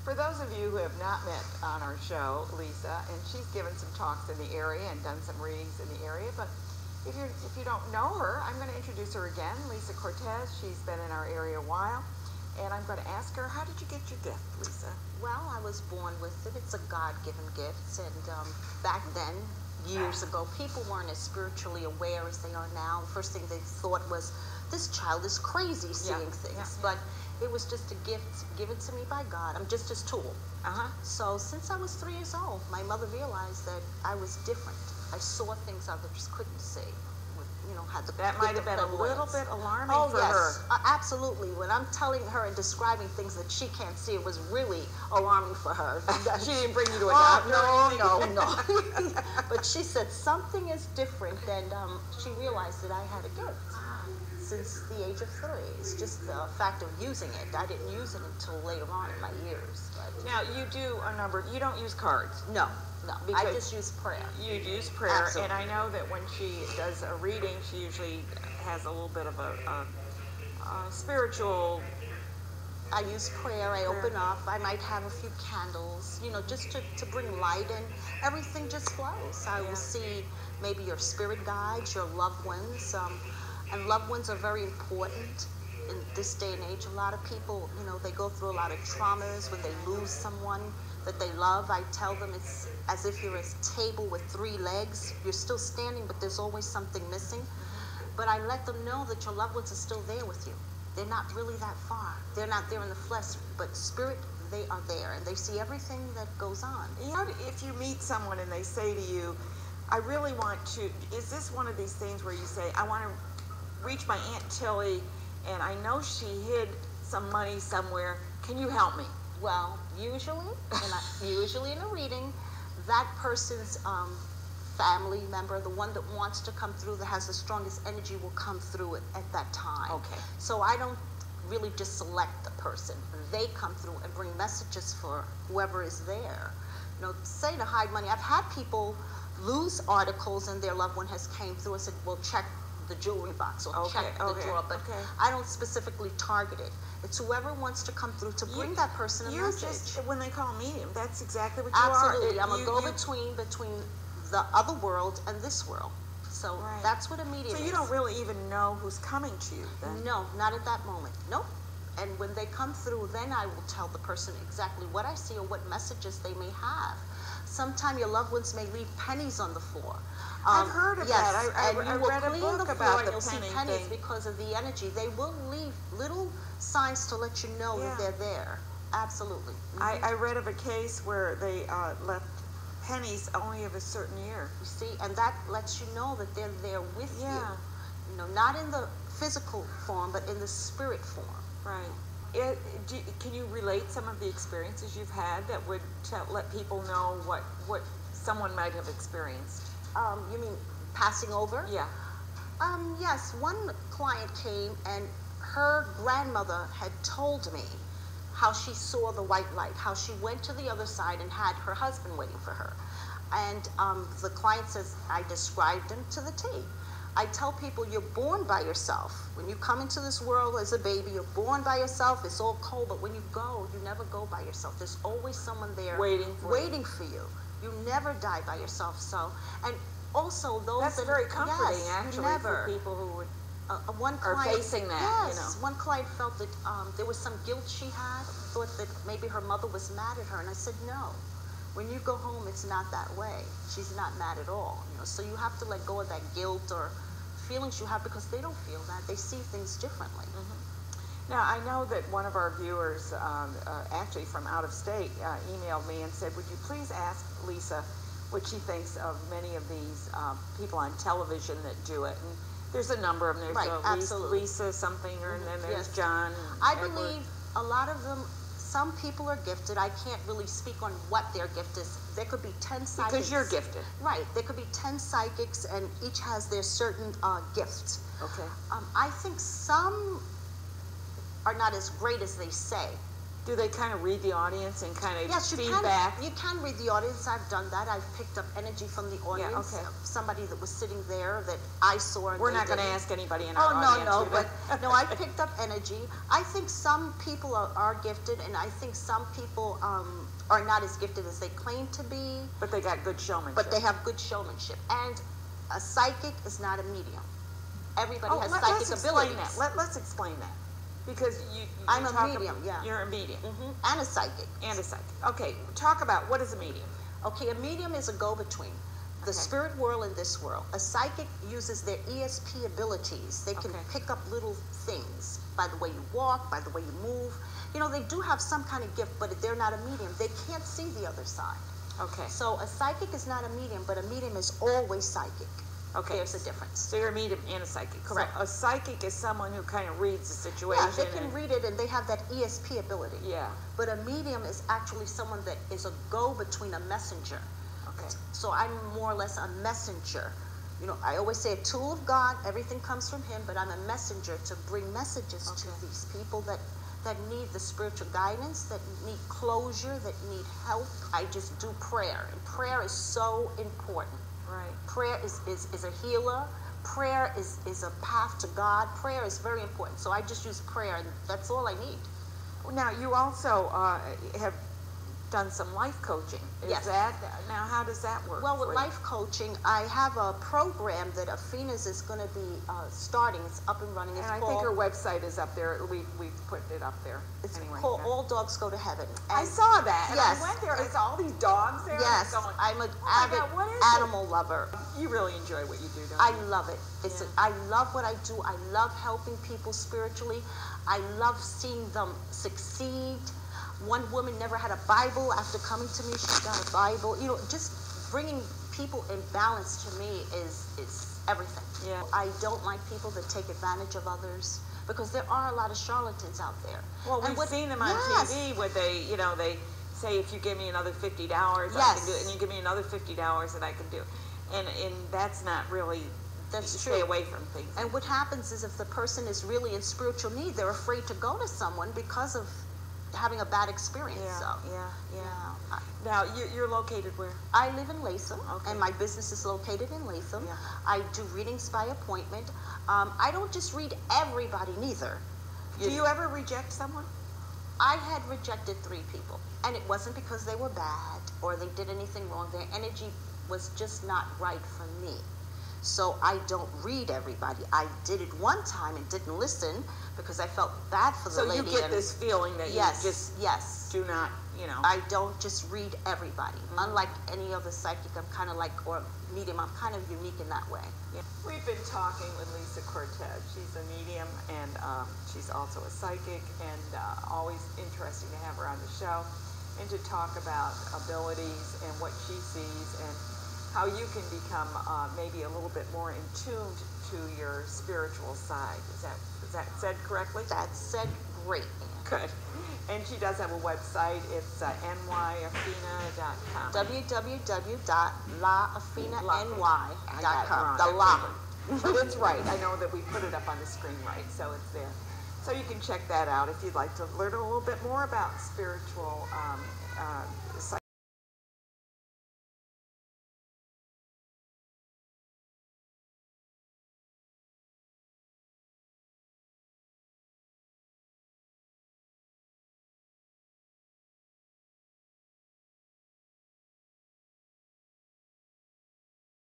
For those of you who have not met on our show, Lisa, and she's given some talks in the area and done some readings in the area, but if you don't know her, I'm going to introduce her again, Lisa Cortes. She's been in our area a while, and I'm going to ask her, how did you get your gift, Lisa? Well, I was born with it. It's a God-given gift, and back then, years ago, people weren't as spiritually aware as they are now. The first thing they thought was, this child is crazy seeing things, but it was just a gift given to me by God. I'm just his tool. So since I was 3 years old, my mother realized that I was different. I saw things others couldn't see. You know, had the that might have been a little bit alarming for her. Absolutely. When I'm telling her and describing things that she can't see, it was really alarming for her. She didn't bring you to a doctor? No. But she said something is different, and she realized that I had a gift since the age of 3. It's just the fact of using it. I didn't use it until later on in my years. But now, you do a number, you don't use cards? No. No, I just use prayer. You use prayer, absolutely. And I know that when she does a reading, she usually has a little bit of a spiritual... I use prayer, I open up, I might have a few candles, you know, just to bring light in. Everything just flows. I will see maybe your spirit guides, your loved ones, and loved ones are very important in this day and age. A lot of people, you know, they go through a lot of traumas when they lose someone that they love. I tell them it's as if you're a table with 3 legs. You're still standing, but there's always something missing. But I let them know that your loved ones are still there with you. They're not really that far. They're not there in the flesh, but spirit, they are there, and they see everything that goes on. You know, if you meet someone and they say to you, I really want to, is this one of these things where you say, I want to reach my Aunt Tilly, and I know she hid some money somewhere. Can you help me? Well, usually in a reading, that person's family member, the one that wants to come through, that has the strongest energy, will come through at that time. Okay. So I don't really just select the person. They come through and bring messages for whoever is there. You know, say to hide money. I've had people lose articles and their loved one has came through and said, well, check the jewelry box or check the drawer, but I don't specifically target it. It's whoever wants to come through to bring that person a message. Just, when they call medium, that's exactly what you Absolutely. are. I'm a go-between between the other world and this world. So that's what a medium is. So you don't really even know who's coming to you then? No, not at that moment. Nope. And when they come through, then I will tell the person exactly what I see or what messages they may have. Sometimes your loved ones may leave pennies on the floor. I've heard of that. I read a book about the you'll see pennies because of the energy. They will leave little signs to let you know that they're there. Absolutely. I read of a case where they left pennies only of a certain year. You see, and that lets you know that they're there with you. You know, not in the physical form, but in the spirit form. Right. Can you relate some of the experiences you've had that would let people know what someone might have experienced? You mean passing over? Yeah. Yes, one client came and her grandmother had told me how she saw the white light, how she went to the other side and had her husband waiting for her. And the client says, I described him to the T. I tell people you're born by yourself. When you come into this world as a baby, you're born by yourself. It's all cold, but when you go, you never go by yourself. There's always someone there waiting for you. You never die by yourself. So, and also those that's very comforting, actually, for people who would are facing that. Yes, you know. One client felt that there was some guilt she had, thought that maybe her mother was mad at her, and I said no. When you go home, it's not that way. She's not mad at all. You know, so you have to let go of that guilt or feelings you have because they don't feel that. They see things differently. Now, I know that one of our viewers, actually from out of state, emailed me and said, would you please ask Lisa what she thinks of many of these people on television that do it? And there's a number of them. There's Lisa something, and then there's John. I believe a lot of them, some people are gifted. I can't really speak on what their gift is. There could be 10 psychics. Because you're gifted. Right. There could be 10 psychics, and each has their certain gifts. Okay. I think some are not as great as they say. Do they kind of read the audience and kind of Yes, feedback? You can read the audience. I've done that. I've picked up energy from the audience. okay. Somebody that was sitting there that I saw. And We're not going to ask anybody in our audience. But no, I picked up energy. I think some people are gifted, and I think some people are not as gifted as they claim to be. But they got good showmanship. But they have good showmanship. And a psychic is not a medium. Everybody has psychic abilities. Let's explain that. Because I'm a medium, yeah. You're a medium. And a psychic. And a psychic. Okay, talk about what is a medium. Okay, a medium is a go-between. The spirit world and this world. A psychic uses their ESP abilities. They can pick up little things by the way you walk, by the way you move. You know, they do have some kind of gift, but they're not a medium. They can't see the other side. Okay. So a psychic is not a medium, but a medium is always psychic. Okay. There's a difference. So you're a medium and a psychic. Correct. So a psychic is someone who kind of reads the situation. Yeah, they can read it, and they have that ESP ability. Yeah. But a medium is actually someone that is a go-between, a messenger. Okay. So I'm more or less a messenger. You know, I always say a tool of God, everything comes from him, but I'm a messenger to bring messages to these people that need the spiritual guidance, that need closure, that need help. I just do prayer, and prayer is so important. Right. Prayer is a healer. Prayer is a path to God. Prayer is very important. So I just use prayer, and that's all I need. Now, you also have done some life coaching. Yes. Now, how does that work? Well, with life coaching, I have a program that Afina's is going to be starting. It's up and running. And I think her website is up there. We put it up there. It's anyway, called All Dogs Go to Heaven. And I saw that. And yes. I went there. I saw all these dogs there. Yes. Going, I'm an avid animal lover. You really enjoy what you do, don't I you? love it. I love what I do. I love helping people spiritually. I love seeing them succeed. One woman never had a Bible. After coming to me, she got a Bible. You know, just bringing people in balance to me is everything. Yeah. I don't like people that take advantage of others, because there are a lot of charlatans out there. Well, we've seen them on TV where they say, if you give me another $50, I can do it, and you give me another $50 and I can do it. And that's not really. That's true. Stay away from things. And what happens is, if the person is really in spiritual need, they're afraid to go to someone because of having a bad experience. Yeah. Now, you're located where? I live in Latham, and my business is located in Latham. Yeah. I do readings by appointment. I don't just read everybody neither. Do you ever reject someone? I had rejected 3 people, and it wasn't because they were bad or they did anything wrong. Their energy was just not right for me. So I don't read everybody. I did it one time and didn't listen because I felt bad for the lady. So you get this feeling that you just do not, I don't just read everybody. Unlike any other psychic, I'm kind of like, or medium, I'm kind of unique in that way. Yeah. We've been talking with Lisa Cortes. She's a medium, and she's also a psychic, and always interesting to have her on the show and to talk about abilities and what she sees and how you can become maybe a little bit more in tune to your spiritual side. Is that said correctly? That's said great. Good. And she does have a website. It's nyafina.com. www.laafina.ny.com. The La. But it's right. I know that we put it up on the screen right, so it's there. So you can check that out if you'd like to learn a little bit more about spiritual